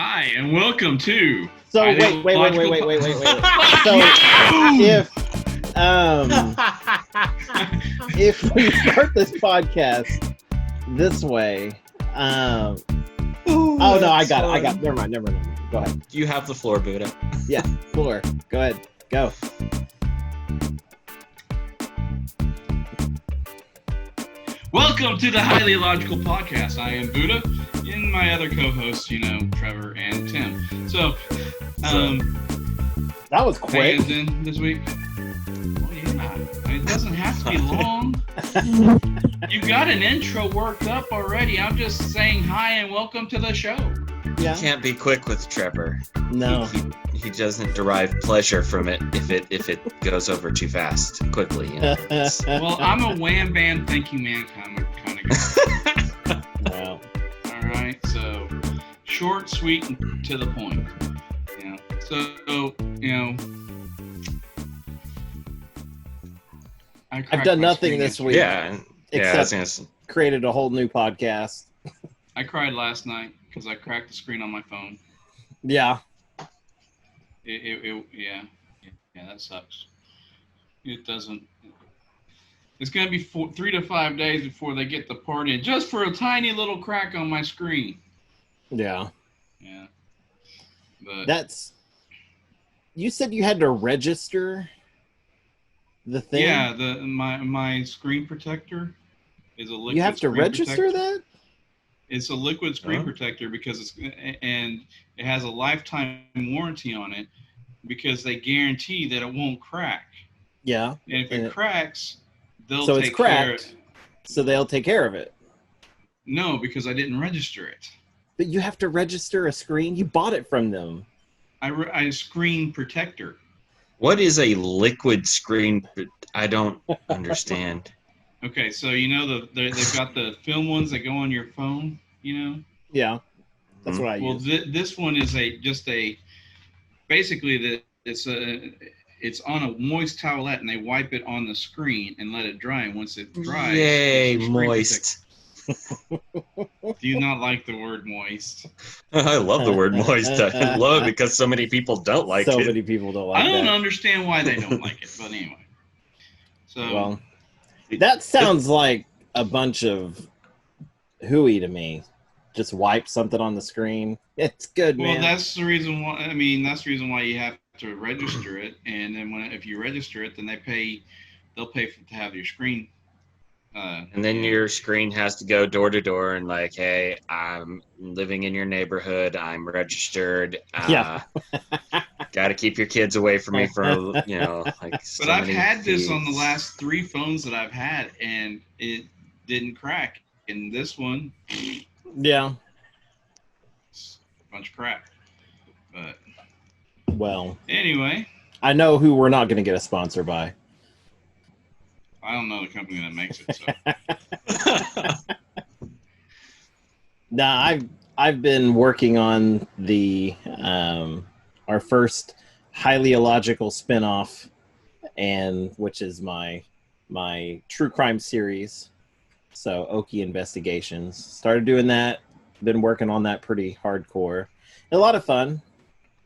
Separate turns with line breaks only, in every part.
Hi, and welcome to.
So wait. So if we start this podcast this way, oh no, I got it. Never mind. Go ahead.
You have the floor, Buddha.
Yeah, floor. Go ahead. Go.
Welcome to the Highly Illogical podcast. I am Buddha, and my other co-hosts, Trevor and Tim. So,
that was quick.
Fans in this week. Well, yeah, it doesn't have to be long. You got an intro worked up already. I'm just saying hi and welcome to the show.
Yeah.
You can't be quick with Trevor.
No.
He doesn't derive pleasure from it if it goes over too fast quickly.
Well, I'm a wham bam thank you man kind of guy.
Wow.
All right, so short, sweet, and to the point.
I've done nothing this week. Except created a whole new podcast.
I cried last night because I cracked the screen on my phone.
Yeah.
Yeah, that sucks. It doesn't. It's gonna be 3 to 5 days before they get the part in, just for a tiny little crack on my screen.
Yeah.
Yeah. But
that's. You said you had to register the thing.
Yeah, my screen protector is a liquid.
You have to register that?
It's a liquid screen protector because it has a lifetime warranty on it because they guarantee that it won't crack.
Yeah.
And if it cracks, they'll
so
take
it's cracked,
care of it.
So they'll take care of it.
No, because I didn't register it.
But you have to register a screen? You bought it from them.
I screen protector.
What is a liquid screen? I don't understand.
Okay, so they've got the film ones that go on your phone,
Yeah, that's what I use.
Well, this one is basically it's on a moist towelette, and they wipe it on the screen and let it dry. And once it dries,
yay, moist.
Do you not like the word moist?
I love the word moist. I love it because so many people don't like it.
So many people don't like it.
I don't understand why they don't like it, but anyway. So.
Well, that sounds like a bunch of hooey to me. Just wipe something on the screen. It's good, man.
Well, that's the reason why. That's the reason why you have to register it, and then if you register it, then they'll pay to have your screen.
And then your screen has to go door to door and like, hey, I'm living in your neighborhood. I'm registered.
Yeah.
Got to keep your kids away from me for like.
But I've had this on the last 3 phones that I've had, and it didn't crack. And this one,
yeah,
it's a bunch of crap. But
well,
anyway,
I know who we're not going to get a sponsor by.
I don't know the company that makes it. So.
Nah, I've been working on the our first highly illogical spinoff, and which is my true crime series. So Okie Investigations. Started doing that. Been working on that pretty hardcore. A lot of fun.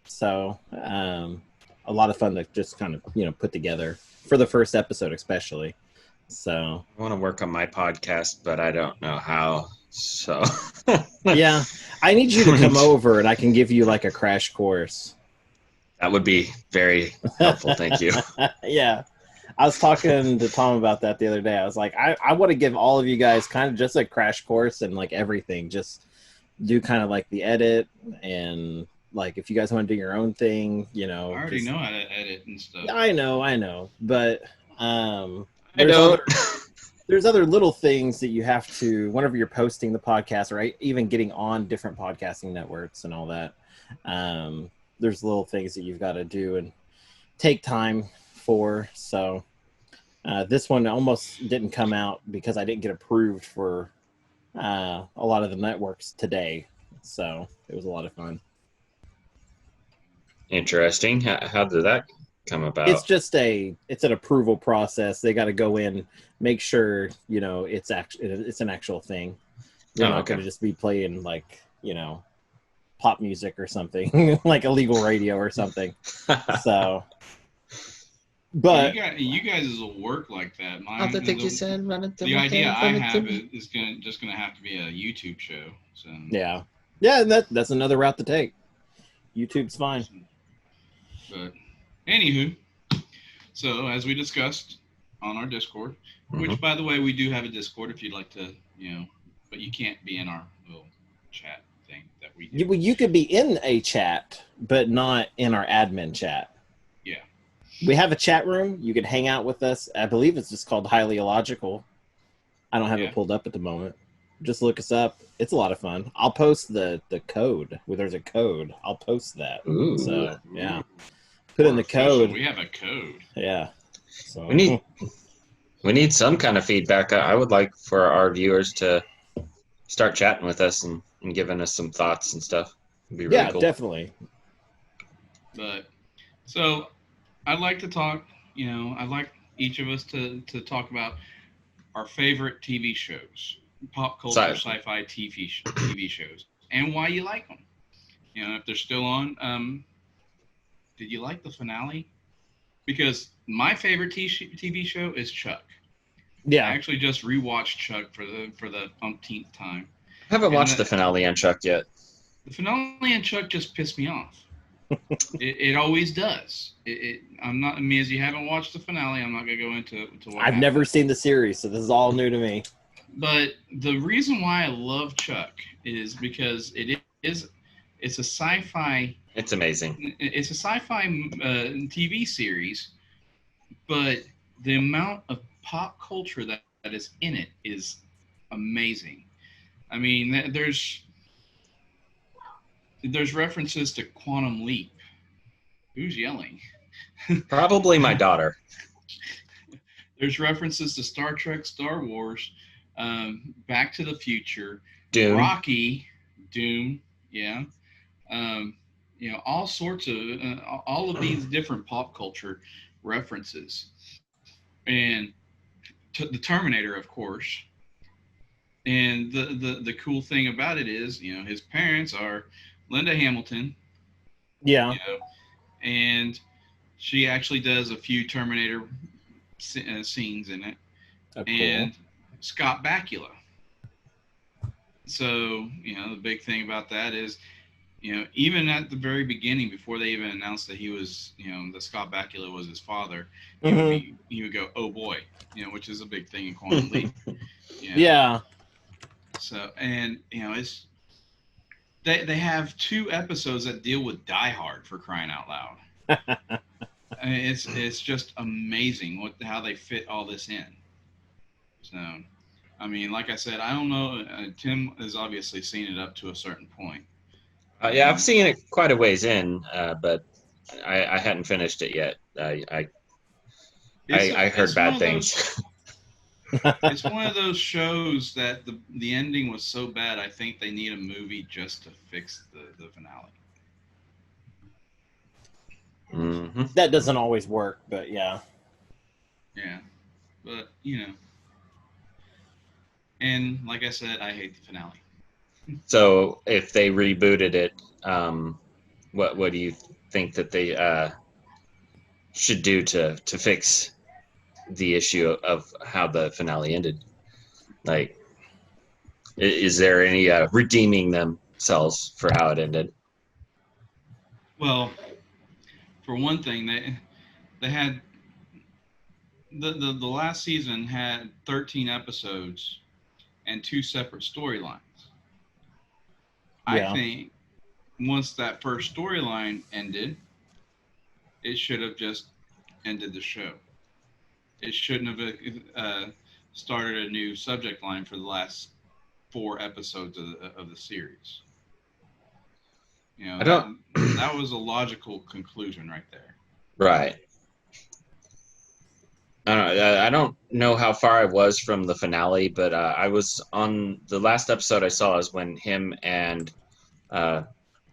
So a lot of fun to just kind of put together for the first episode, especially. So
I want to work on my podcast, but I don't know how. So
yeah, I need you to come over, and I can give you like a crash course.
That would be very helpful. Thank you.
Yeah. I was talking to Tom about that the other day. I was like, I want to give all of you guys kind of just a crash course and like everything. Just do kind of like the edit, and like if you guys want to do your own thing, I
already know how to edit and stuff.
I know. But there's other little things that you have to, whenever you're posting the podcast, or even getting on different podcasting networks and all that, there's little things that you've got to do and take time for. So this one almost didn't come out because I didn't get approved for a lot of the networks today. So it was a lot of fun.
Interesting. How did that come about?
It's just it's an approval process. They got to go in, make sure it's an actual thing. They're not going to just be playing like pop music or something, like illegal radio or something. So, but
you guys will work like that.
The
idea I have is gonna have to be a YouTube show. So
yeah, that's another route to take. YouTube's fine.
But anywho, so as we discussed on our Discord, which by the way we do have a Discord if you'd like to, but you can't be in our little chat thing that we do.
You could be in a chat, but not in our admin chat.
Yeah.
We have a chat room. You could hang out with us. I believe it's just called Highly Illogical. I don't have it pulled up at the moment. Just look us up. It's a lot of fun. I'll post the code. Where there's a code, I'll post that.
Ooh.
So, yeah. Put in the code.
We have a code.
Yeah. So
we need some kind of feedback. I would like for our viewers to start chatting with us and giving us some thoughts and stuff. It'd be really cool.
Definitely.
But so I'd like to talk, I'd like each of us to talk about our favorite TV shows, pop culture, sci-fi TV shows, and why you like them. If they're still on. Did you like the finale? Because my favorite TV show is Chuck.
Yeah.
I actually just rewatched Chuck for the umpteenth time.
I haven't watched the finale on Chuck yet.
The finale on Chuck just pissed me off. It always does. As you haven't watched the finale, I'm not gonna go into what
I've never seen the series, so this is all new to me.
But the reason why I love Chuck is because it's a sci-fi.
It's amazing.
It's a sci-fi TV series, but the amount of pop culture that is in it is amazing. I mean, there's references to Quantum Leap. Who's yelling?
Probably my daughter.
There's references to Star Trek, Star Wars, Back to the Future,
Doom.
Rocky, Doom, yeah. All sorts of all of these different pop culture references, and the Terminator, of course. And the cool thing about it is, his parents are Linda Hamilton.
Yeah.
And she actually does a few Terminator scenes in it.
Oh, cool.
And Scott Bakula. So, the big thing about that is, even at the very beginning, before they even announced that he was, that Scott Bakula was his father, he would go, "Oh boy," which is a big thing in Quantum Leap.
Yeah.
So, and it's they have 2 episodes that deal with Die Hard, for crying out loud. I mean, it's just amazing how they fit all this in. So, I mean, like I said, I don't know. Tim has obviously seen it up to a certain point.
Yeah, I've seen it quite a ways in, but I hadn't finished it yet. I heard bad things.
It's one of those shows that the ending was so bad, I think they need a movie just to fix the finale.
Mm-hmm.
That doesn't always work, but yeah.
Yeah, but and like I said, I hate the finale.
So if they rebooted it, what do you think that they should do to fix the issue of how the finale ended? Like, is there any redeeming themselves for how it ended?
Well, for one thing, they had the last season had 13 episodes and 2 separate storylines.
Yeah.
I think once that first storyline ended, it should have just ended the show. It shouldn't have started a new subject line for the last 4 episodes of the series. That was a logical conclusion right there.
Right. I don't know how far I was from the finale, but I was on the last episode I saw is when him and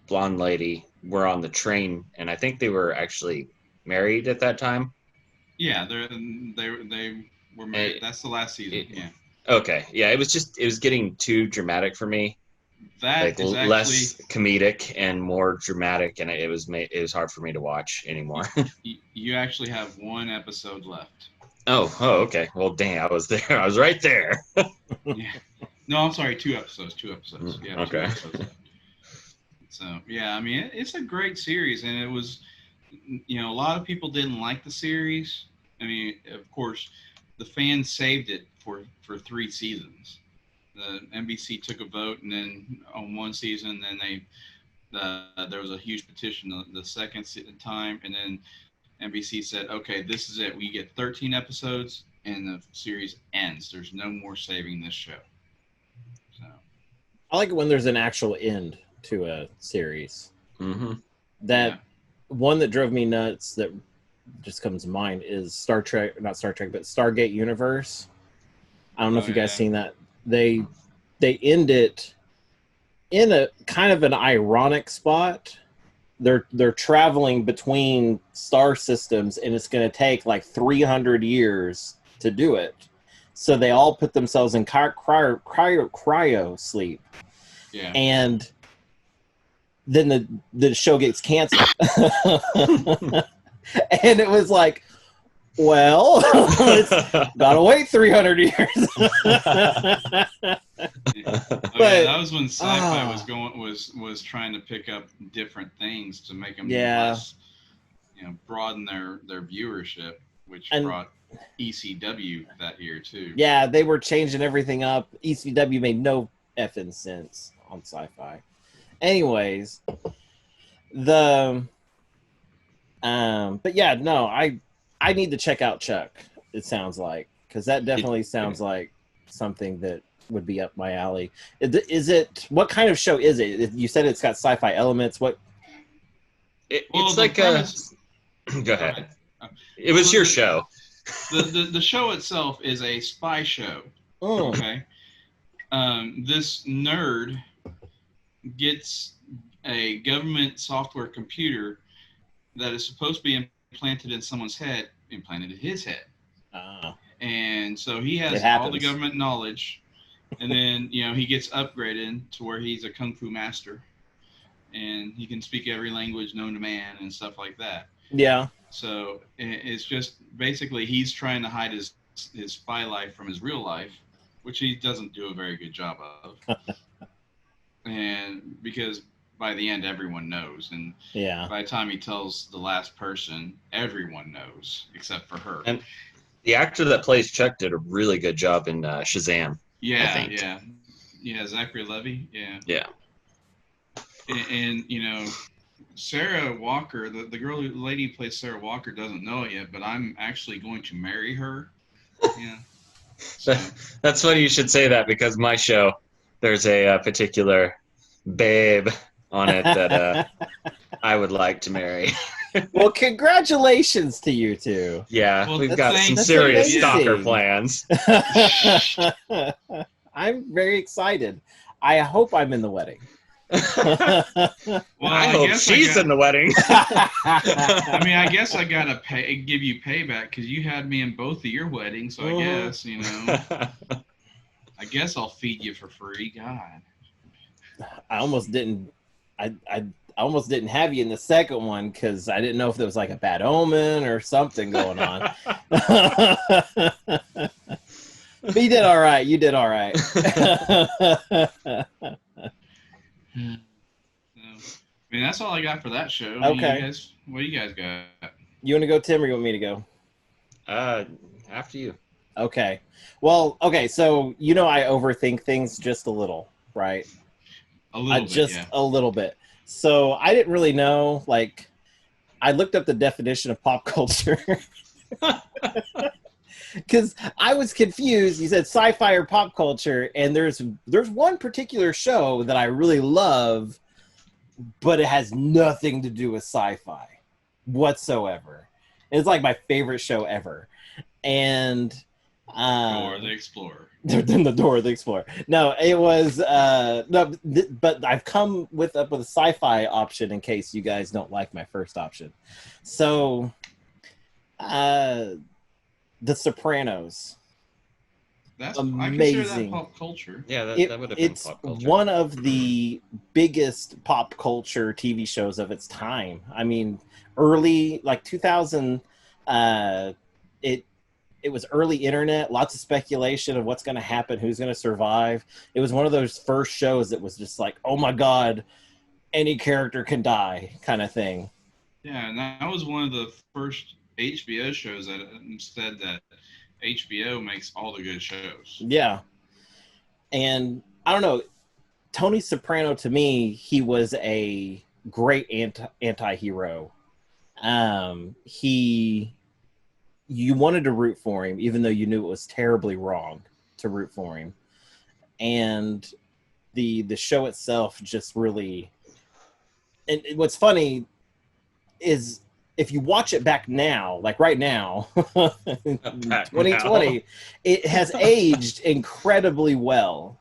blonde lady were on the train, and I think they were actually married at that time.
Yeah, they were married. That's the last season. Yeah.
Okay. Yeah, it was getting too dramatic for me.
That
like
is
less
actually
comedic and more dramatic, and it was hard for me to watch anymore.
you actually have one episode left.
Oh, okay. Well, dang, I was there. I was right there.
Yeah. No, I'm sorry, 2 episodes. 2 episodes. Yeah,
Okay.
2 episodes left. So yeah, I mean it's a great series, and it was, a lot of people didn't like the series. I mean, of course, the fans saved it for 3 seasons. The NBC took a vote, and then on one season, then there was a huge petition the second time, and then NBC said, okay, this is it. We get 13 episodes, and the series ends. There's no more saving this show. So
I like it when there's an actual end to a series.
Mm-hmm.
That one that drove me nuts that just comes to mind is Star Trek, not Star Trek, but Stargate Universe. I don't know if you guys seen that. They end it in a kind of an ironic spot. They're traveling between star systems, and it's going to take like 300 years to do it. So they all put themselves in cryo sleep.
yeah.
And then the show gets canceled. And it was like, well, it's gotta wait 300 years.
That was when Sci-Fi was trying to pick up different things to make them less, broaden their viewership, which brought ECW that year too.
Yeah, they were changing everything up. ECW made no effing sense on Sci-Fi. Anyways, but yeah, no, I need to check out Chuck. It sounds like, because that definitely sounds like something that would be up my alley. Is it? What kind of show is it? You said it's got sci-fi elements. What?
It's like premise, Go ahead. It was your show.
The show itself is a spy show.
Mm.
Okay. This nerd gets a government software computer that is supposed to be implanted in someone's head, implanted in his head. And so he has all the government knowledge, and then he gets upgraded to where he's a kung fu master, and he can speak every language known to man and stuff like that.
Yeah.
So it's just basically he's trying to hide his spy life from his real life, which he doesn't do a very good job of. And because by the end everyone knows, and by the time he tells the last person, everyone knows except for her.
And the actor that plays Chuck did a really good job in Shazam.
Yeah, Zachary Levi. Yeah. And Sarah Walker, the lady who plays Sarah Walker, doesn't know it yet, but I'm actually going to marry her. Yeah. So.
That's funny you should say that, because my show, there's a particular babe on it that I would like to marry.
Well, congratulations to you two.
Yeah, we've got some serious stalker plans.
I'm very excited. I hope I'm in the wedding.
Well, I hope she's in the wedding.
I mean, I guess I gotta give you payback, because you had me in both of your weddings. So I guess I guess I'll feed you for free. God,
I almost didn't. I almost didn't have you in the second one because I didn't know if there was like a bad omen or something going on. But you did all right. You did all right.
I mean, that's all I got for that show.
Okay.
What do you guys got?
You want to go, Tim, or you want me to go?
After you.
Okay. Well, okay. So I overthink things just a little, right?
A little bit.
A little bit. So I didn't really know. Like, I looked up the definition of pop culture because I was confused. You said sci-fi or pop culture, and there's one particular show that I really love, but it has nothing to do with sci-fi whatsoever. It's like my favorite show ever, and
Dora the Explorer.
Than the Dora the Explorer. No, it was but I've come up with a sci-fi option in case you guys don't like my first option. So, The Sopranos.
That's
amazing.
I consider that pop culture.
Yeah, that would have been
It's
pop culture.
one of the biggest pop culture TV shows of its time. I mean, early, like 2000, it was early internet, lots of speculation of what's going to happen, who's going to survive. It was one of those first shows that was just like, oh my God, any character can die kind of thing.
Yeah, and that was one of the first HBO shows that said that HBO makes all the good shows.
Yeah. And I don't know, Tony Soprano, to me, he was a great anti-hero. You wanted to root for him, even though you knew it was terribly wrong to root for him. And the show itself just really... And what's funny is if you watch it back now, like right now, 2020, it has aged incredibly well.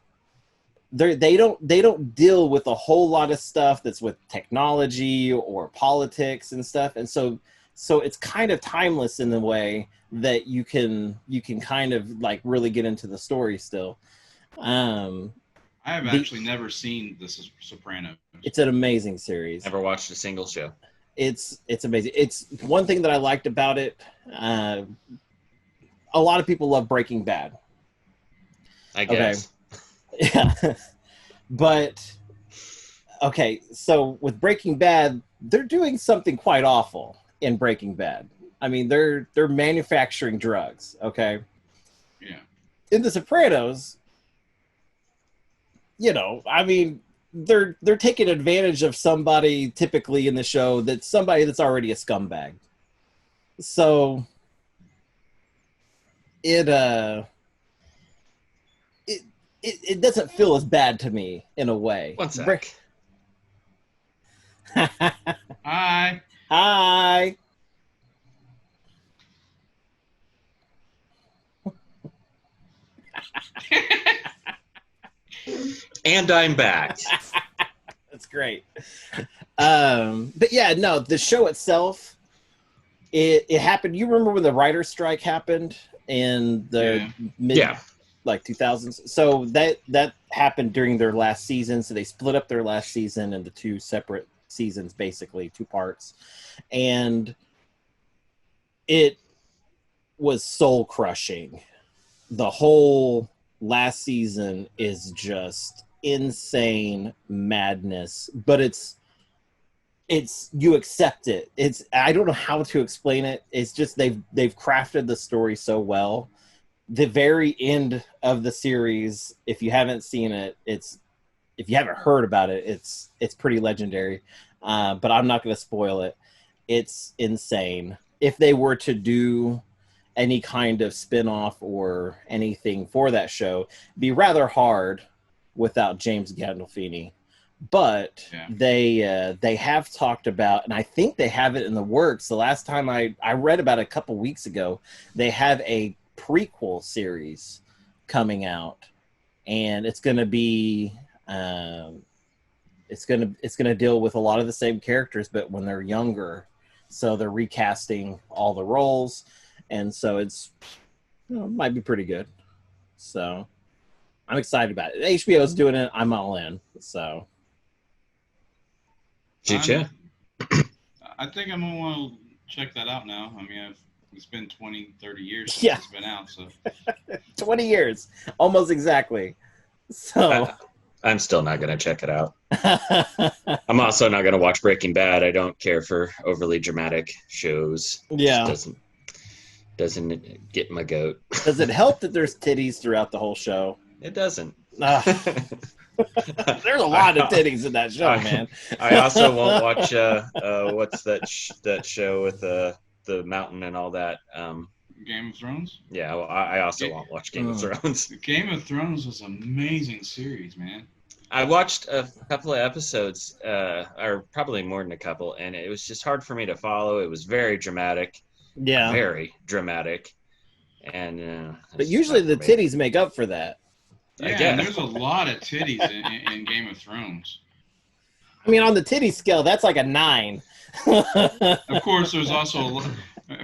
They don't deal with a whole lot of stuff that's with technology or politics and stuff, and so it's kind of timeless in the way that you can kind of like really get into the story still.
I have actually never seen The Sopranos.
It's an amazing series.
Never watched a single show.
It's amazing. It's one thing that I liked about it. A lot of people love Breaking Bad.
I guess.
Okay. Yeah. But okay, so with Breaking Bad, they're doing something quite awful in Breaking Bad. I mean, they're manufacturing drugs, okay?
Yeah.
In The Sopranos, you know, I mean, they're taking advantage of somebody typically in the show that's somebody that's already a scumbag. So it doesn't feel as bad to me in a way.
One sec.
Hi.
Hi.
And I'm back.
That's great. But yeah, no, the show itself, it happened. You remember when the writer's strike happened in the mid like 2000s? So that happened during their last season. So they split up their last season into two separate seasons, basically two parts, and it was soul crushing. The whole last season is just insane madness, but it's you accept it. It's, I don't know how to explain it. It's just they've crafted the story so well. The very end of the series, if you haven't seen it, if you haven't heard about it, it's pretty legendary. But I'm not going to spoil it. It's insane. If they were to do any kind of spin-off or anything for that show, it'd be rather hard without James Gandolfini. But they have talked about, and I think they have it in the works. The last time I read about it a couple weeks ago, they have a prequel series coming out, and it's going to be it's going to deal with a lot of the same characters, but when they're younger. So they're recasting all the roles, and so it's, you know, it might be pretty good. So I'm excited about it. HBO's doing it. I'm all in. So.
Shoot,
I think I'm going to want to check that out now. I mean, it's been 20, 30 years since it's been out. So
20 years, almost exactly. So
I'm still not going to check it out. I'm also not going to watch Breaking Bad. I don't care for overly dramatic shows.
Yeah.
It doesn't get my goat.
Does it help that there's titties throughout the whole show?
It doesn't.
There's a lot of titties in that show, man.
I also won't watch what's that show with the mountain and all that.
Game of Thrones?
Yeah, well, I also won't watch Game of Thrones.
Game of Thrones was an amazing series, man.
I watched a couple of episodes, or probably more than a couple, and it was just hard for me to follow. It was very dramatic.
Yeah.
Very dramatic. And
but usually the titties make up for that.
Yeah, there's a lot of titties in Game of Thrones.
I mean, on the titty scale, that's like a 9.
Of course, there's also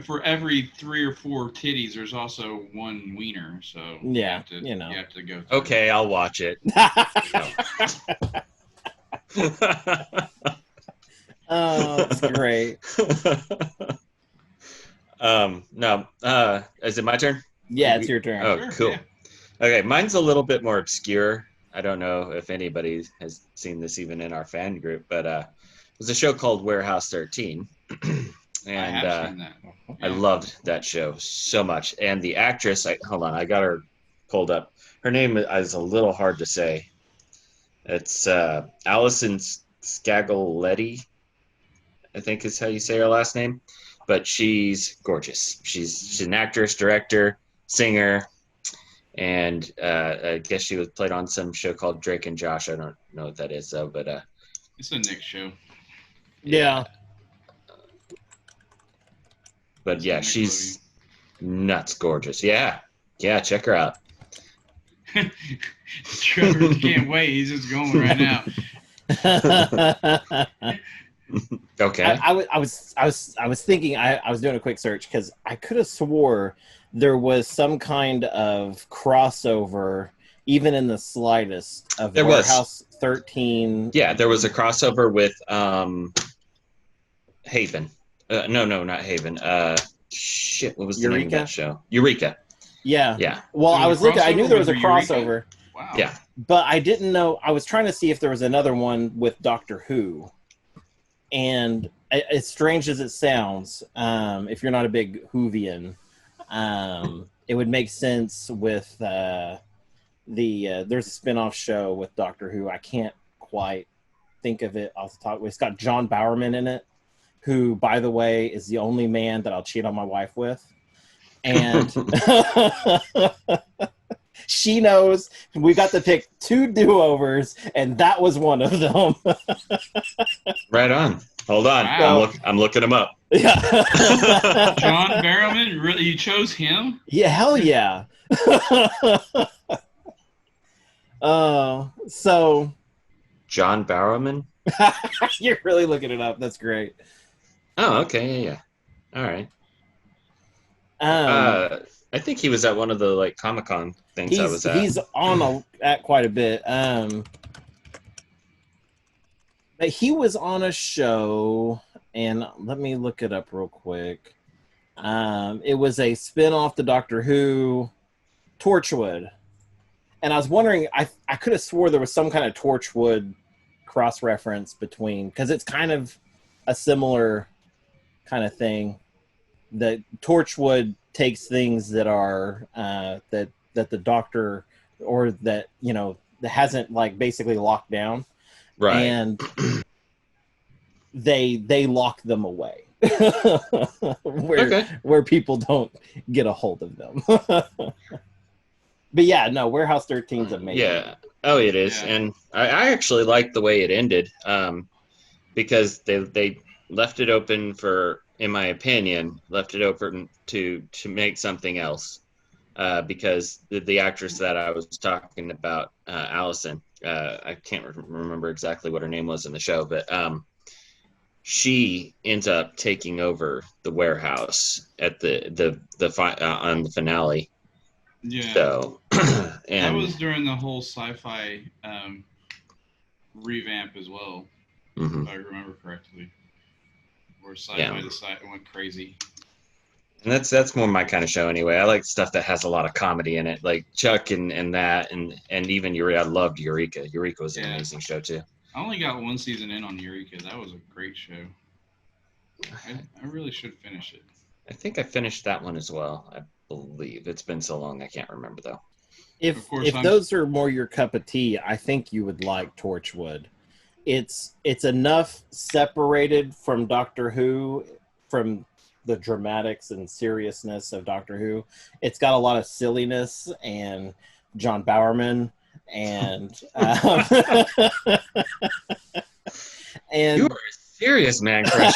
For every 3 or 4 titties, there's also one wiener. So
Yeah,
you have to go through.
Okay, I'll watch it.
Oh, that's great.
No, is it my turn?
Yeah, it's your turn.
Oh,
Sure,
cool.
yeah.
Okay, mine's a little bit more obscure. I don't know if anybody has seen this even in our fan group, but it was a show called Warehouse 13. And
I have seen that.
I
Yeah.
loved that show so much. And the actress, hold on, I got her pulled up. Her name is a little hard to say. It's Allison Scaglietti, I think is how you say her last name. But she's gorgeous. She's an actress, director, singer, and I guess she was played on some show called Drake and Josh. I don't know what that is though, but
It's a Nick show.
Yeah.
But yeah, she's nuts gorgeous. Yeah, check her out.
Trevor can't wait. He's just going right now.
Okay.
I was thinking. I was doing a quick search because I could have swore there was some kind of crossover, even in the slightest, of
There
Warehouse 13.
Yeah, there was a crossover with Haven. No, not Haven. Shit, what was the name of that show? Eureka.
Yeah.
Yeah.
Well, I was looking. I knew there was a
with Eureka?
crossover.
Wow.
Yeah.
But I didn't know. I was trying to see if there was another one with Doctor Who. And as strange as it sounds, if you're not a big Whovian, it would make sense with there's a spin-off show with Doctor Who. I can't quite think of it off the top. It's got John Bowerman in it, who, by the way, is the only man that I'll cheat on my wife with. And she knows we got to pick 2 do-overs, and that was one of them.
Right on. Hold on.
Wow.
I'm looking him up.
Yeah.
John Barrowman, really? You chose him?
Yeah, hell yeah. So
John Bowerman?
you're really looking it up. That's great.
Oh, okay. Yeah. All right. I think he was at one of the like Comic-Con things I was at.
He's on at quite a bit. But he was on a show, and let me look it up real quick. It was a spin-off to Doctor Who, Torchwood. And I was wondering, I could have swore there was some kind of Torchwood cross-reference between, because it's kind of a similar kind of thing. That Torchwood takes things that are that the Doctor, or that, you know, that hasn't like basically locked down,
Right.
and they lock them away where people don't get a hold of them. But yeah, no, Warehouse 13 is amazing.
Yeah. Oh, it is. Yeah. And I actually liked the way it ended, because they left it open for, in my opinion, left it open to make something else. Because the actress that I was talking about, Allison, I can't remember exactly what her name was in the show, but she ends up taking over the warehouse at the on the finale.
Yeah.
So, and
that was during the whole Sci-Fi revamp as well, if I remember correctly, where Sci-Fi decided went crazy.
And that's more my kind of show anyway. I like stuff that has a lot of comedy in it, like Chuck and that, and even Eureka. I loved Eureka. Eureka was an amazing show too.
I only got 1 season in on Eureka. That was a great show. I really should finish it.
I think I finished that one as well. I believe it's been so long I can't remember though.
If those are more your cup of tea, I think you would like Torchwood. It's enough separated from Doctor Who, from the dramatics and seriousness of Doctor Who. It's got a lot of silliness and John Bowerman and and
you are a serious man crush.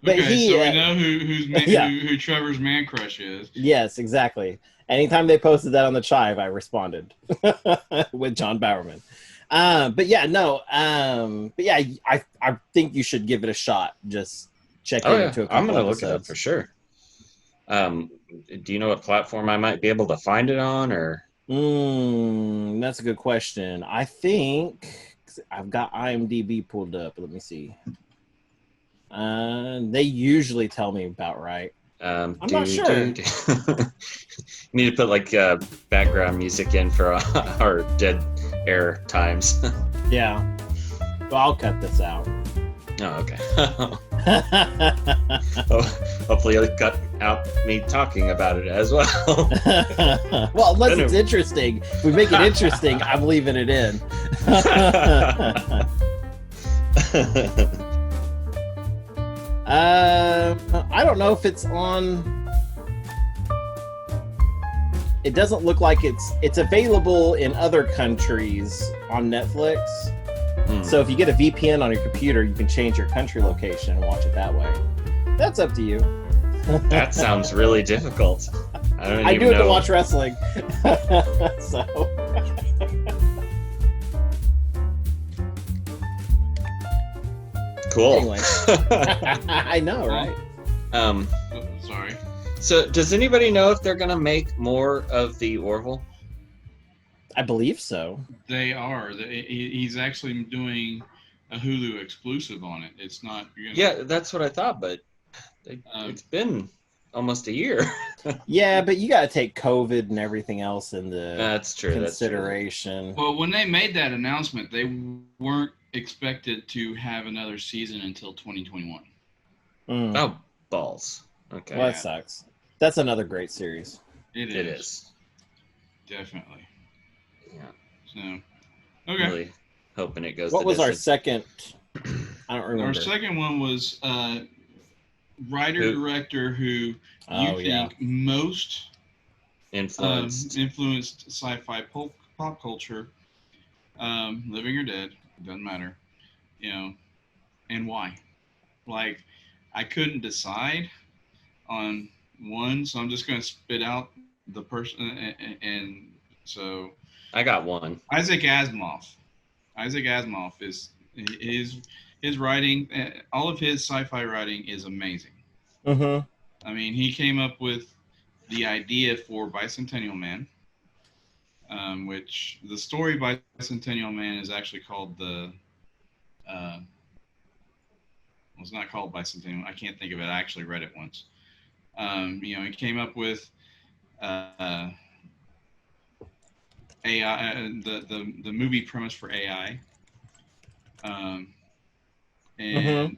But
okay, so we know who Trevor's man crush is.
Yes, exactly. Anytime they posted that on the Chive, I responded with John Bowerman. But yeah, I think you should give it a shot. Just checking into a couple
I'm gonna
episodes.
look it up for sure. Do you know what platform I might be able to find it on, or?
That's a good question. I think I've got IMDb pulled up. Let me see. They usually tell me about right. I'm not sure.
Need to put like background music in for our dead air times.
Yeah. Well, I'll cut this out.
Oh, okay. Hopefully you'll cut out me talking about it as well.
Well, unless it's interesting. If we make it interesting, I'm leaving it in. I don't know if it's on. It doesn't look like it's available in other countries on Netflix. So if you get a VPN on your computer, you can change your country location and watch it that way. That's up to you.
That sounds really difficult. I
do it to watch wrestling. So.
Cool.
Anyway. I know, right?
Sorry.
So does anybody know if they're going to make more of the Orville?
I believe so.
They are. He's actually doing a Hulu exclusive on it. It's not.
Yeah, that's what I thought, but it's been almost a year.
Yeah, but you got to take COVID and everything else into
that's true.
consideration.
That's true. Well, when they made that announcement, they weren't expected to have another season until 2021.
Oh, balls. Okay.
Well, that sucks. That's another great series.
It is. Definitely.
Yeah.
So, okay.
Really hoping it goes.
What was our second? I don't remember.
Our second one was writer-director who think most influenced sci-fi pop culture, living or dead, doesn't matter, and why. Like, I couldn't decide on one, so I'm just going to spit out the person, and so
I got one.
Isaac Asimov. Isaac Asimov is his writing, all of his sci-fi writing is amazing.
Mm-hmm.
I mean, he came up with the idea for Bicentennial Man, which the story Bicentennial Man is actually called it's not called Bicentennial. I can't think of it. I actually read it once. He came up with AI, the movie premise for AI, and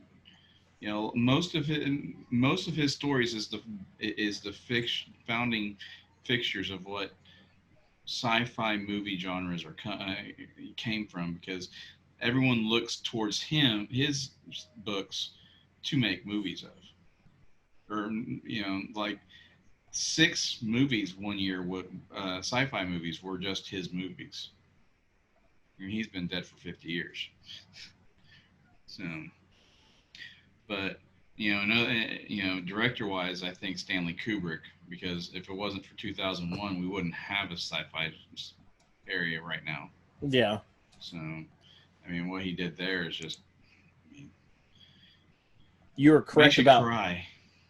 most of his stories is the founding fixtures of what sci-fi movie genres came from, because everyone looks towards his books to make movies of, or like 6 movies one year sci-fi movies were just his movies. I mean, he's been dead for 50 years. So, but director wise, I think Stanley Kubrick, because if it wasn't for 2001, we wouldn't have a sci-fi area right now.
Yeah.
So, I mean, what he did there is just.
You were correct about.
Cry.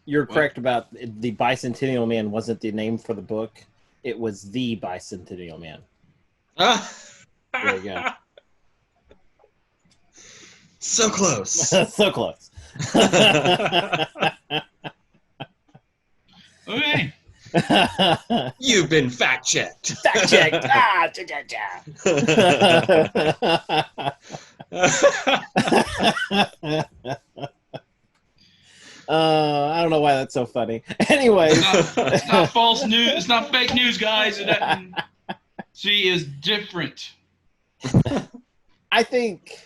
You're correct about the Bicentennial Man wasn't the name for the book. It was the Bicentennial Man. There you go.
So close.
So close.
Okay.
You've been fact checked.
Fact checked. I don't know why that's so funny. Anyways,
it's not false news. It's not fake news, guys. She is different.
I think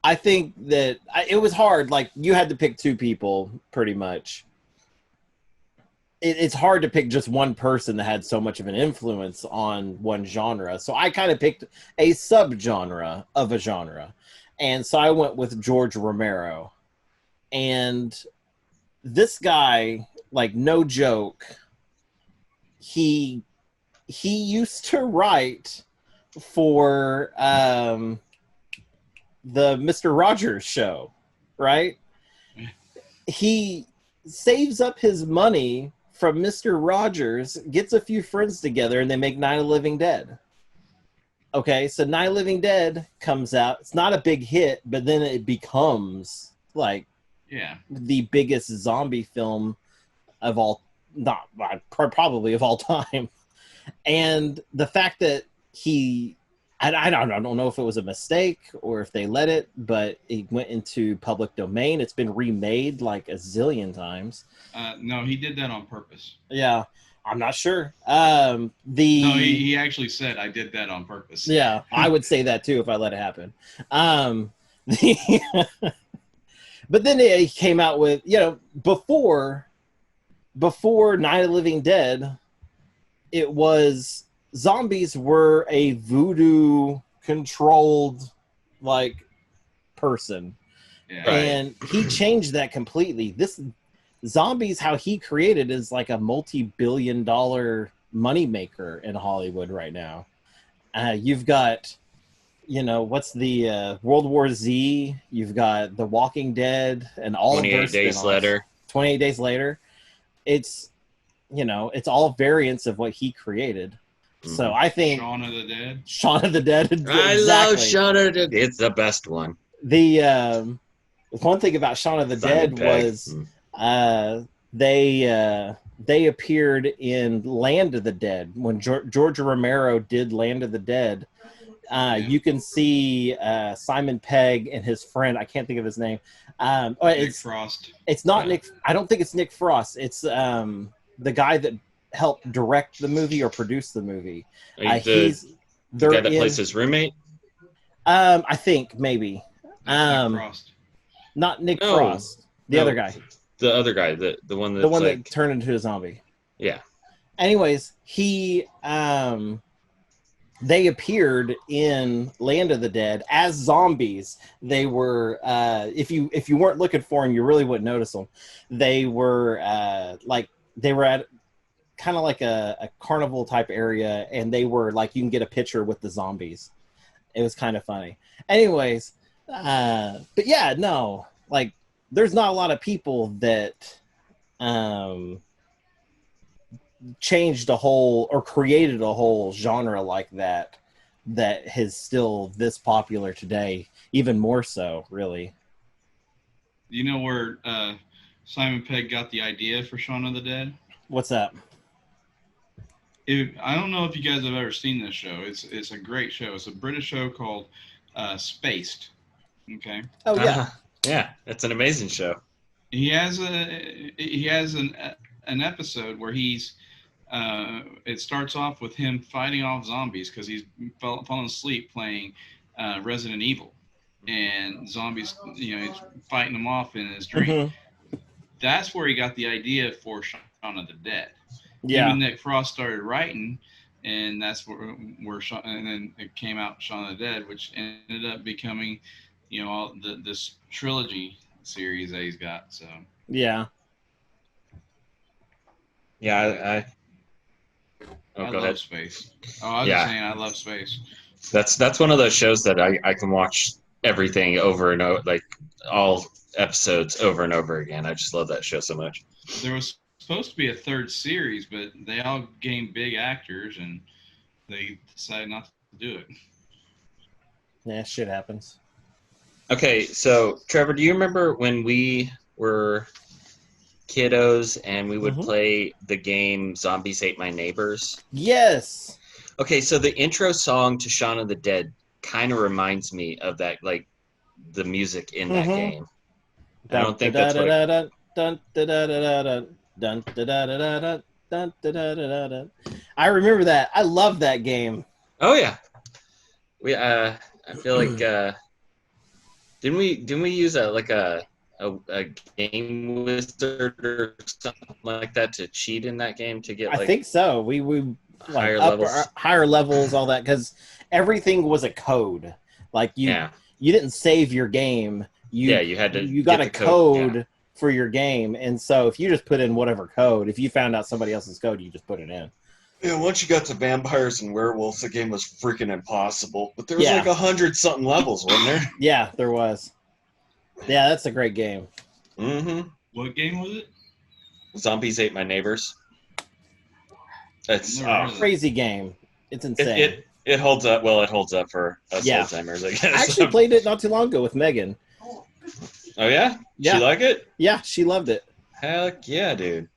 that it was hard. Like, you had to pick 2 people, pretty much. It's hard to pick just one person that had so much of an influence on one genre. So I kind of picked a subgenre of a genre, and so I went with George Romero. And this guy, like, no joke, he used to write for the Mr. Rogers show, right? he saves up his money from Mr. Rogers, gets a few friends together, and they make Night of the Living Dead. Okay, so Night of the Living Dead comes out. It's not a big hit, but then it becomes like the biggest zombie film of all, probably of all time. And the fact that I don't know if it was a mistake or if they let it, but it went into public domain. It's been remade like a zillion times.
No, he did that on purpose.
Yeah, I'm not sure.
No, he actually said, I did that on purpose.
Yeah, I would say that too if I let it happen. But then it came out with, before Night of the Living Dead, it was zombies were a voodoo controlled person.
Yeah.
And he changed that completely. This zombies, how he created, is like a multi-billion-dollar moneymaker in Hollywood right now. You've got, what's the World War Z? You've got The Walking Dead and all
28 Days Later.
28 Days Later. It's, it's all variants of what he created. So I think
Shaun of the Dead.
Shaun of the Dead.
I love Shaun of the Dead. It's the best one.
The one thing about Shaun of the Dead was they appeared in Land of the Dead when George Romero did Land of the Dead. You can see Simon Pegg and his friend. I can't think of his name.
Nick Frost.
It's not Nick. I don't think it's Nick Frost. It's the guy that helped direct the movie or produce the movie.
He's the guy that plays his roommate.
I think maybe.
Nick Frost.
Not Nick Frost. The other guy.
The other guy. The one that's
that turned into a zombie.
Yeah.
Anyways, they appeared in Land of the Dead as zombies. They were if you weren't looking for them, you really wouldn't notice them. They were they were at kind of like a carnival type area, and they were like, you can get a picture with the zombies. It was kind of funny. Anyways, but yeah, no, there's not a lot of people that changed a whole or created a whole genre like that is still this popular today, even more so, really.
You know where Simon Pegg got the idea for Shaun of the Dead?
What's that?
I don't know if you guys have ever seen this show. It's a great show. It's a British show called Spaced. Okay.
Oh yeah.
Yeah, it's an amazing show.
He has an episode where he's it starts off with him fighting off zombies because he's fallen asleep playing Resident Evil, and zombies, he's fighting them off in his dream. Mm-hmm. That's where he got the idea for Shaun of the Dead.
Yeah.
Him and Nick Frost started writing, and that's where and then it came out Shaun of the Dead, which ended up becoming, all this trilogy series that he's got. So
yeah.
Yeah,
I love Space. Oh, I was just saying I love Space.
That's one of those shows that I can watch everything over and over, like all episodes over and over again. I just love that show so much.
There was supposed to be a third series, but they all gained big actors, and they decided not to do it.
Yeah, shit happens.
Okay, so Trevor, do you remember when we were kiddos and we would play the game Zombies Ate My Neighbors?
Yes.
Okay, so the intro song to Shaun of the Dead kind of reminds me of that, like the music in that game. I don't think that's what
I remember that. I love that game.
Oh yeah. I feel like didn't we use a game wizard or something like that to cheat in that game to get
I think so. We higher levels, all that, because everything was a code. Like you didn't save your game. You had to. You got a code for your game, and so if you just put in whatever code, if you found out somebody else's code, you just put it in.
Yeah, once you got to vampires and werewolves, the game was freaking impossible. But there was like 100-something levels, wasn't there?
Yeah, there was. Yeah, that's a great game.
Mm-hmm.
What game was it?
Zombies Ate My Neighbors. It's
Never heard of it.
Crazy game. It's insane.
it holds up. Well, it holds up for us
Yeah.
old timers, I guess.
I actually played it not too long ago with Megan.
Oh yeah?
Yeah.
She like it?
Yeah, she loved it.
Heck yeah, dude.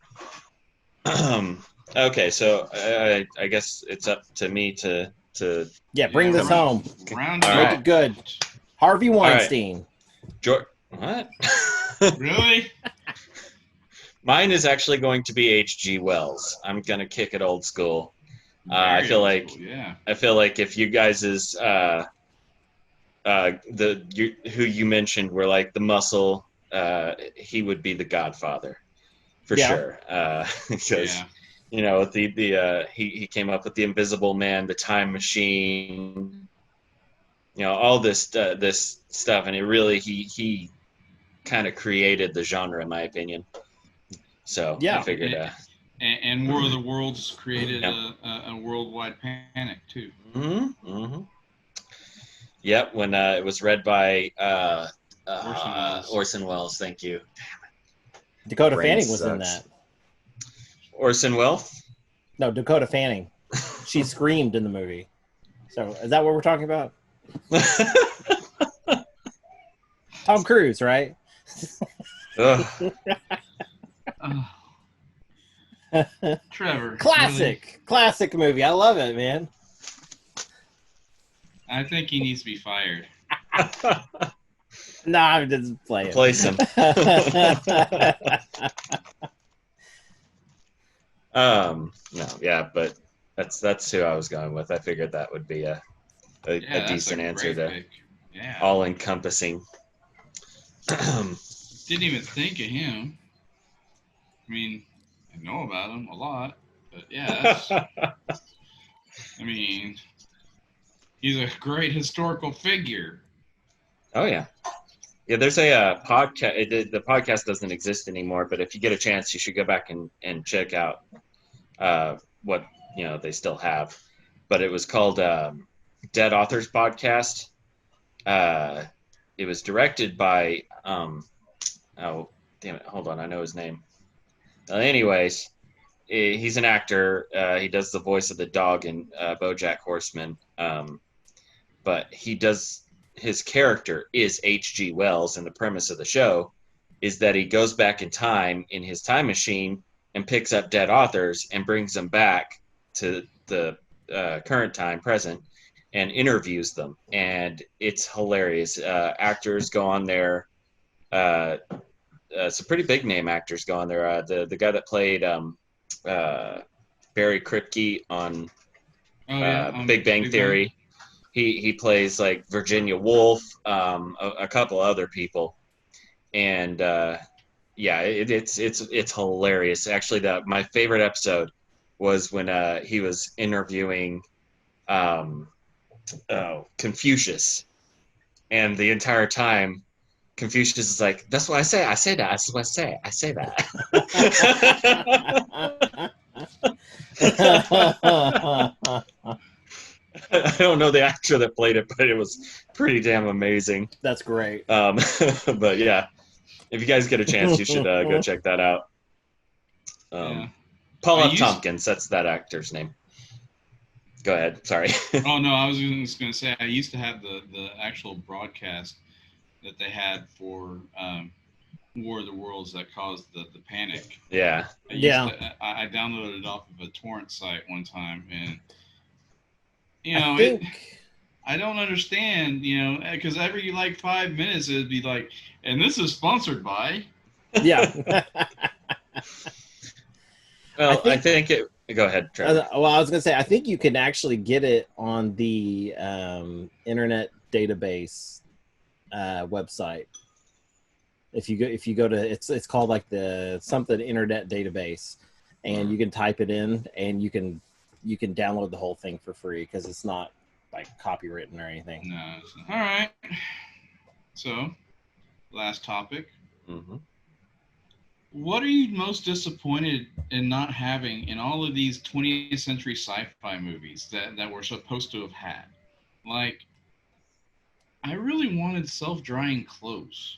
Okay, so I guess it's up to me to
Bring this home.
Round
All
it
Make
right.
up.
it good. Harvey Weinstein.
What?
Really?
Mine is actually going to be H.G. Wells. I'm gonna kick it old school. I
Very
feel
old
like
school, yeah.
I feel like if you guys is who you mentioned were like the muscle, he would be the Godfather for
Yeah.
sure. Because
Yeah.
you know he came up with the Invisible Man, the Time Machine, you know, all this stuff, and it really he kind of created the genre in my opinion. So
Yeah.
I figured.
And War of the Worlds created
Yeah.
a worldwide panic too.
Mm-hmm. Yep, when it was read by
Orson Welles.
Orson Welles, thank you.
Dakota
Brain
Fanning was in
sucks.
that.
Orson Welles?
No, Dakota Fanning. She screamed in the movie. So is that what we're talking about? Tom Cruise, right?
Ugh.
Trevor.
Classic movie. I love it, man.
I think he needs to be fired.
No, I'm just playing.
Replace him. No, yeah, but that's who I was going with. I figured that would be a
That's
decent answer
great
to
pick. Yeah.
all encompassing.
Didn't even think of him. I mean, I know about him a lot, but yeah, I mean, he's a great historical figure.
Oh yeah. Yeah, there's a podcast. The podcast doesn't exist anymore, but if you get a chance, you should go back and check out what they still have. But it was called Dead Authors Podcast. It was directed by oh damn it, hold on, I know his name. Anyways, he's an actor. He does the voice of the dog in BoJack Horseman. But his character is H.G. Wells, and the premise of the show is that he goes back in time in his time machine and picks up dead authors and brings them back to the current time, present, and interviews them. And it's hilarious. Actors go on there. Some pretty big name actors go on there. The guy that played Barry Kripke on Big Bang Theory. He plays like Virginia Woolf, a couple other people, and it's hilarious. Actually, my favorite episode was when he was interviewing Confucius, and the entire time Confucius is like, "That's what I say. I say that. That's what I say. I say that." I don't know the actor that played it, but it was pretty damn amazing.
That's great.
But yeah, if you guys get a chance, you should go check that out. Paul F. Tompkins, that's that actor's name. Go ahead. Sorry.
Oh no, I was just going to say I used to have the actual broadcast that they had for War of the Worlds that caused the panic.
Yeah.
I downloaded it off of a torrent site one time, and I don't understand, because every like 5 minutes it'd be like, and this is sponsored by.
Yeah.
Well, I think it. Go ahead, Trevor.
Well, I was going to say, I think you can actually get it on the Internet Database website. If you go to it's called like the something Internet Database, and you can type it in, and you can download the whole thing for free because it's not like copywritten or anything.
No. All right. So, last topic.
Mm-hmm.
What are you most disappointed in not having in all of these 20th century sci-fi movies that we're supposed to have had? Like, I really wanted self-drying clothes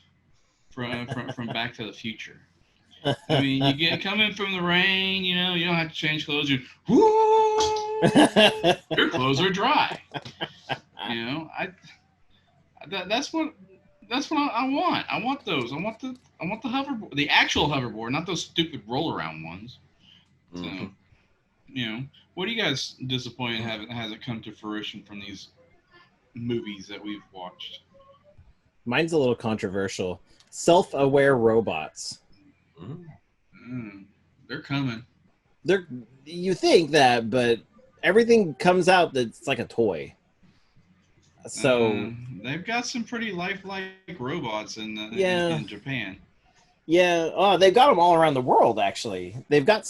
from Back to the Future. I mean, you get coming from the rain, you know, you don't have to change clothes. Your clothes are dry. You know, that's what I want. I want those. I want the hoverboard, the actual hoverboard, not those stupid roll around ones. So, you know, what are you guys disappointed hasn't come to fruition from these movies that we've watched?
Mine's a little controversial. SelfAware Robots.
They're coming.
You think that, but everything comes out that's like a toy. So
they've got some pretty lifelike robots in Japan.
Yeah, they've got them all around the world. Actually, they've got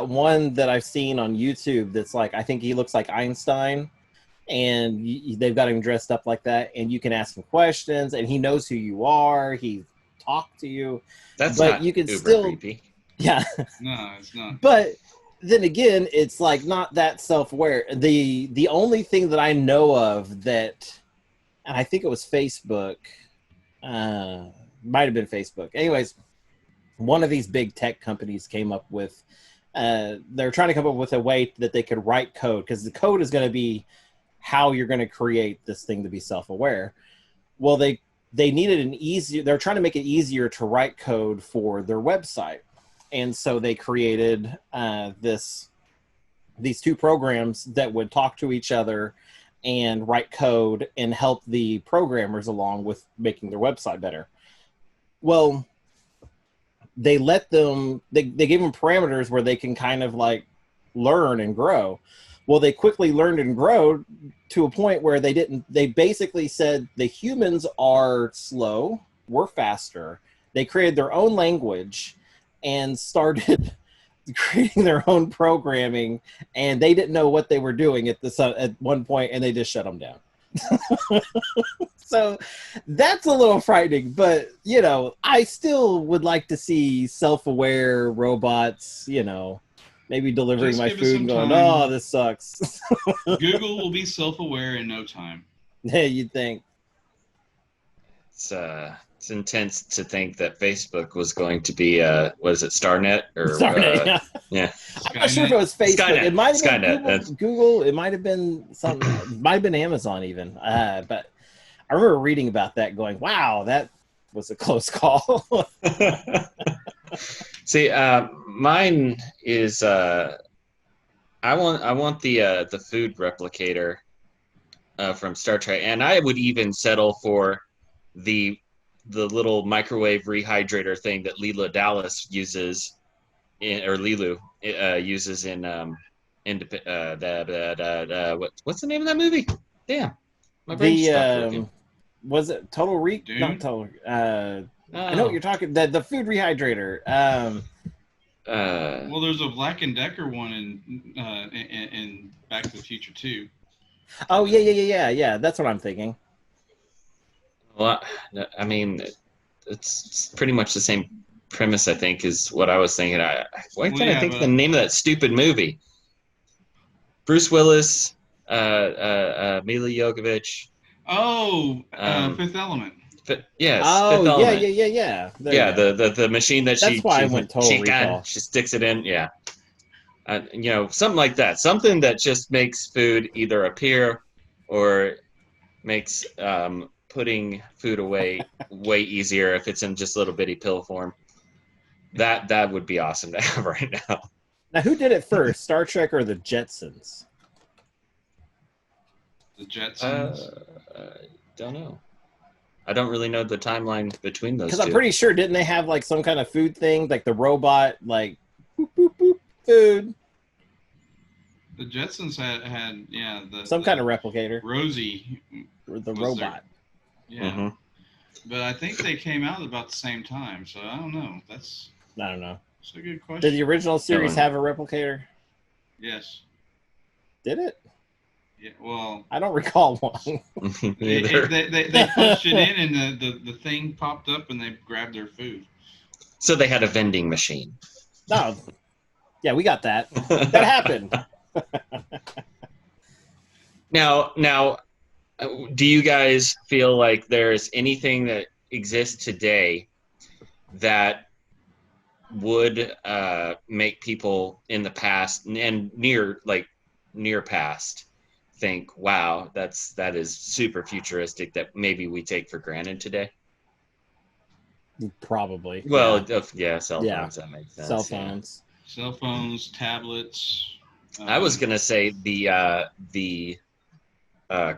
one that I've seen on YouTube that's like, I think he looks like Einstein, and they've got him dressed up like that, and you can ask him questions, and he knows who you are. He talked to you.
That's
but
not
you can
uber
still
creepy.
Yeah.
No, it's not.
But then again, it's like not that self-aware. The only thing that I know of that, and I think it was Facebook, might have been Facebook. Anyways, one of these big tech companies came up with, they're trying to come up with a way that they could write code, because the code is going to be how you're going to create this thing to be self-aware. Well, they needed they're trying to make it easier to write code for their website. And so they created these two programs that would talk to each other and write code and help the programmers along with making their website better. Well, they gave them parameters where they can kind of like learn and grow. Well, they quickly learned and grow to a point where they basically said the humans are slow, we're faster. They created their own language and started creating their own programming, and they didn't know what they were doing at one point, and they just shut them down. So that's a little frightening, but you know, I still would like to see self-aware robots, you know, maybe delivering
Just
my
give us
food
some
and going,
time.
oh, this sucks.
Google will be self-aware in no time.
Hey, you'd think.
It's intense to think that Facebook was going to be what is it, Starnet or
Starnet, yeah. I'm not sure if it was Facebook.
Skynet.
It might have been
Skynet.
Google. It might have been something. It might have been Amazon even. But I remember reading about that, going, "Wow, that was a close call."
See, mine is I want the food replicator from Star Trek, and I would even settle for the little microwave rehydrator thing that Leela Dallas uses, uses in what's the name of that movie? Damn, my brain stopped working.
Was it Total
Dune?
Not Total. I know what you're talking. The food rehydrator.
Well, there's a Black and Decker one in Back to the Future 2.
Oh yeah. That's what I'm thinking.
Well, I mean, it's pretty much the same premise, I think, is what I was thinking. Why can't I think of the name of that stupid movie? Bruce Willis, Mila Jovovich.
Oh, Fifth Element.
Yes.
Oh,
Fifth Element.
yeah.
Yeah, the machine that
That's why I went Total Recall.
She sticks it in. Yeah. You know, something like that. Something that just makes food either appear or makes putting food away way easier if it's in just little bitty pill form. That would be awesome to have right now.
Now, who did it first, Star Trek or the Jetsons?
The Jetsons.
Don't know. I don't really know the timeline between those two.
Because I'm pretty sure, didn't they have like some kind of food thing, like the robot, like boop, boop, boop, food?
The Jetsons had
some kind of replicator.
Rosie,
the robot.
Yeah, mm-hmm. But I think they came out about the same time, so I don't know. I
don't know.
It's a good question.
Did the original series have a replicator?
Yes.
Did it?
Yeah. Well,
I don't recall one.
They pushed it in, and the thing popped up, and they grabbed their food.
So they had a vending machine.
No. Yeah, we got that. That happened.
Now, do you guys feel like there's anything that exists today that would make people in the past and near past think, wow, that is super futuristic that maybe we take for granted today?
Probably.
Well, yeah, cell phones,
Yeah.
that makes sense.
Cell phones.
Yeah. Cell phones, tablets.
I was gonna say the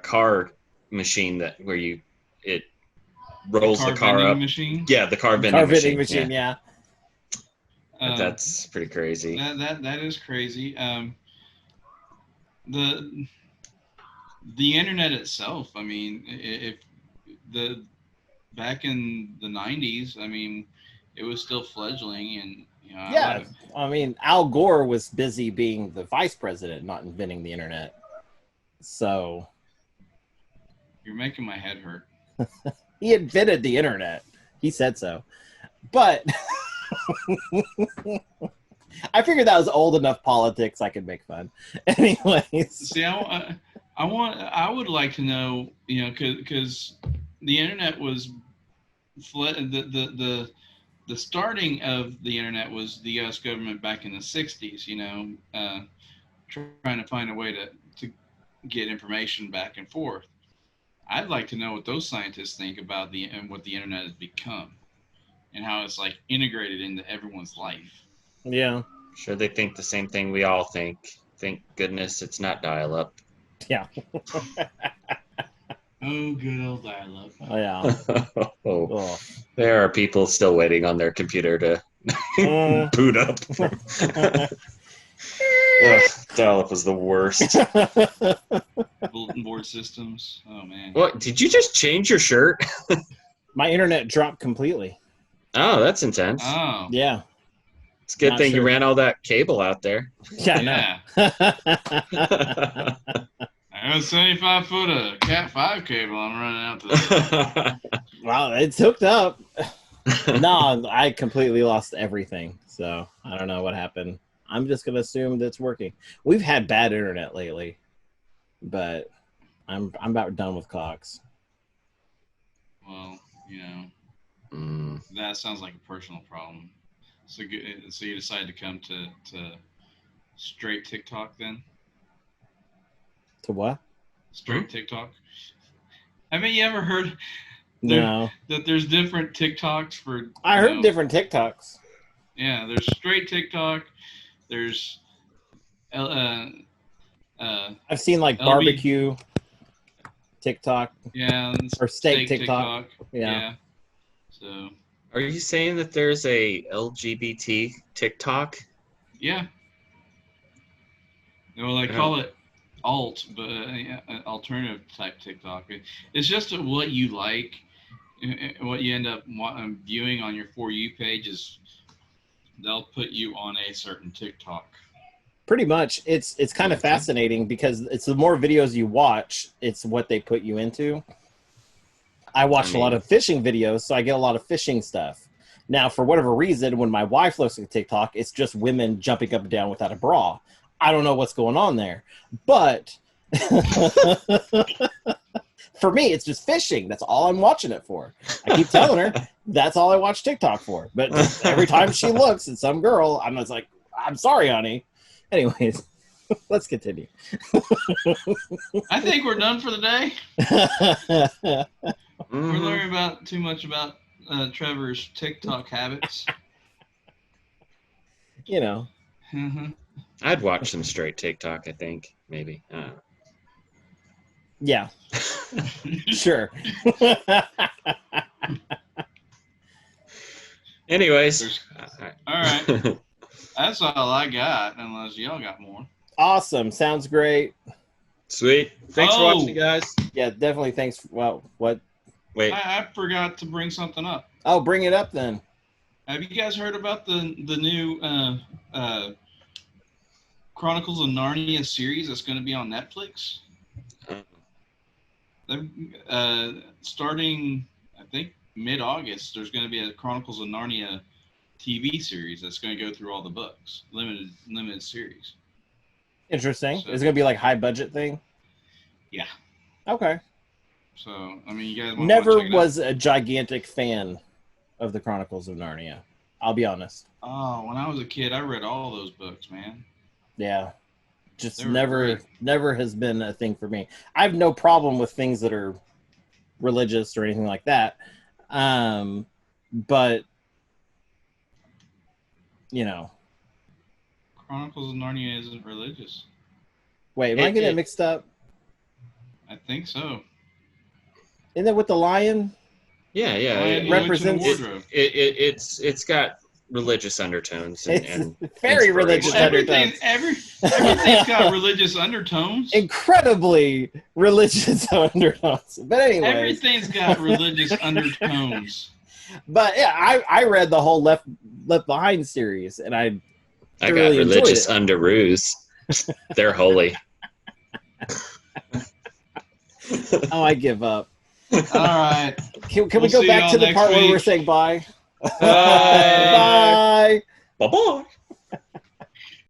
car machine where it rolls the car up.
Machine?
Yeah, the car vending
machine. Yeah.
That's pretty crazy.
That is crazy. The internet itself. I mean, if back in the 90s, I mean, it was still fledgling, and
yeah. I mean, Al Gore was busy being the vice president, not inventing the internet. So
you're making my head hurt.
He invented the internet. He said so. But I figured that was old enough politics I could make fun. Anyways.
See, I would like to know, because the internet was the starting of the internet was the U.S. government back in the 60s, trying to find a way to get information back and forth. I'd like to know what those scientists think about what the internet has become and how it's like integrated into everyone's life.
Yeah.
Sure, they think the same thing we all think. Thank goodness it's not dial-up.
Yeah.
Oh, good old dial-up.
Oh, yeah.
Oh. There are people still waiting on their computer to boot up. Dial-up was the worst.
Bulletin board systems. Oh, man.
What? Did you just change your shirt?
My internet dropped completely.
Oh, that's intense.
Oh.
Yeah.
It's a good thing you ran all that cable out there.
Yeah.
I got a 75 foot of Cat 5 cable I'm running out today.
Wow, it's hooked up. No, I completely lost everything. So I don't know what happened. I'm just going to assume that it's working. We've had bad internet lately, but I'm about done with Cox.
Well, that sounds like a personal problem. So you decided to come to straight TikTok then?
To what?
Straight TikTok. Haven't you ever heard that there's different TikToks for...
I heard different TikToks.
Yeah, there's straight TikTok. There's... I've
seen like barbecue TikTok.
Yeah.
Or steak TikTok. Yeah.
So...
Are you saying that there's a LGBT TikTok?
Yeah. Well, they call it alt, but alternative type TikTok. It's just what you like, what you end up viewing on your For You page is they'll put you on a certain TikTok.
Pretty much. It's kind of fascinating because it's the more videos you watch, it's what they put you into. I watch a lot of fishing videos, so I get a lot of fishing stuff. Now, for whatever reason, when my wife looks at TikTok, it's just women jumping up and down without a bra. I don't know what's going on there. But for me, it's just fishing. That's all I'm watching it for. I keep telling her that's all I watch TikTok for. But every time she looks at some girl, I'm just like, I'm sorry, honey. Anyways, let's continue.
I think we're done for the day. We're learning too much about Trevor's TikTok habits.
I'd watch some straight TikTok, I think. Maybe.
Yeah. Sure.
Anyways.
All right. That's all I got, unless y'all got more.
Awesome. Sounds great.
Sweet. Thanks for watching, guys.
Yeah, definitely. Thanks. Well, what?
Wait.
I forgot to bring something up.
Oh, bring it up then.
Have you guys heard about the new Chronicles of Narnia series that's going to be on Netflix? Starting, I think, mid-August, there's going to be a Chronicles of Narnia TV series that's going to go through all the books, limited series.
Interesting. So, is it going to be like high budget thing?
Yeah.
Okay.
So, I mean, you guys
never was a gigantic fan of the Chronicles of Narnia. I'll be honest.
Oh, when I was a kid, I read all those books, man.
Yeah. Just
They were
never
great.
has been a thing for me. I have no problem with things that are religious or anything like that. But you know,
Chronicles of Narnia isn't religious.
wait, am I getting it mixed up?
I think so.
Isn't it with the lion?
Yeah, yeah.
Lion,
It,
the Witch, and the
represents-
Wardrobe.
it's got religious undertones and,
It's very religious
inspiration.
undertones.
Everything's got religious undertones.
Incredibly religious undertones. But anyway,
Everything's got religious undertones.
but yeah, I read the whole Left Behind series, and I
I got
thoroughly enjoyed
religious
it.
underoos. They're holy.
Oh, I give up.
All right.
Can we
We'll
go
see
back
y'all
to the
next
part where we're
week.
saying bye?
Bye.
Bye.
Bye-bye.